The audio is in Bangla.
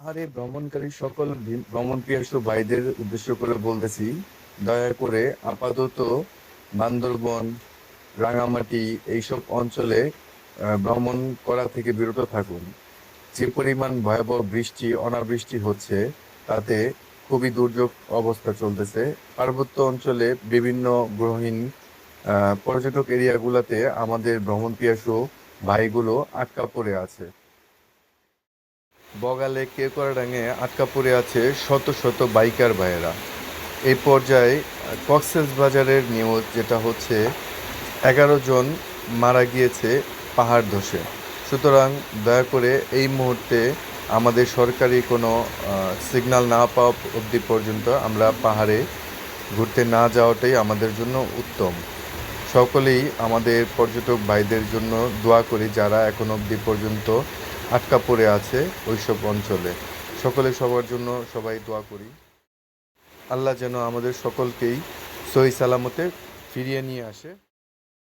আরে ভ্রমণকারী সকল ভ্রমণ পিয়াসু ভাইদের উদ্দেশ্য করে বলতেছি, দয়া করে আপাতত বান্দরবন, রাঙামাটি এইসব অঞ্চলে ভ্রমণ করা থেকে বিরত থাকুন। যে পরিমাণ ভয়াবহ বৃষ্টি অনাবৃষ্টি হচ্ছে, তাতে খুবই দুর্যোগ অবস্থা চলতেছে। পার্বত্য অঞ্চলে বিভিন্ন গ্রহহীন পর্যটক এরিয়াগুলোতে আমাদের ভ্রমণ পিয়াসু ভাইগুলো আটকা পড়ে আছে। বগালে কেওক্রাডাঙে আটকা পড়ে আছে শত শত বাইকার ভাইয়েরা। এই পর্যায়ে কক্সবাজারের নিউজ যেটা হচ্ছে, 11 জন মারা গিয়েছে পাহাড় ধসে। সুতরাং দয়া করে এই মুহূর্তে আমাদের সরকারি কোনো সিগন্যাল না পাওয়া অবধি পর্যন্ত আমরা পাহাড়ে ঘুরতে না যাওয়াটাই আমাদের জন্য উত্তম। সকলেই আমাদের পর্যটক ভাইদের জন্য দোয়া করি, যারা এখন অবধি পর্যন্ত আটকা পড়ে আছে ওইসব অঞ্চলে। সকলে সবার জন্য সবাই দোয়া করি। আল্লাহ যেন আমাদের সকলকেই সহি সালামতে ফিরিয়ে নিয়ে আসে।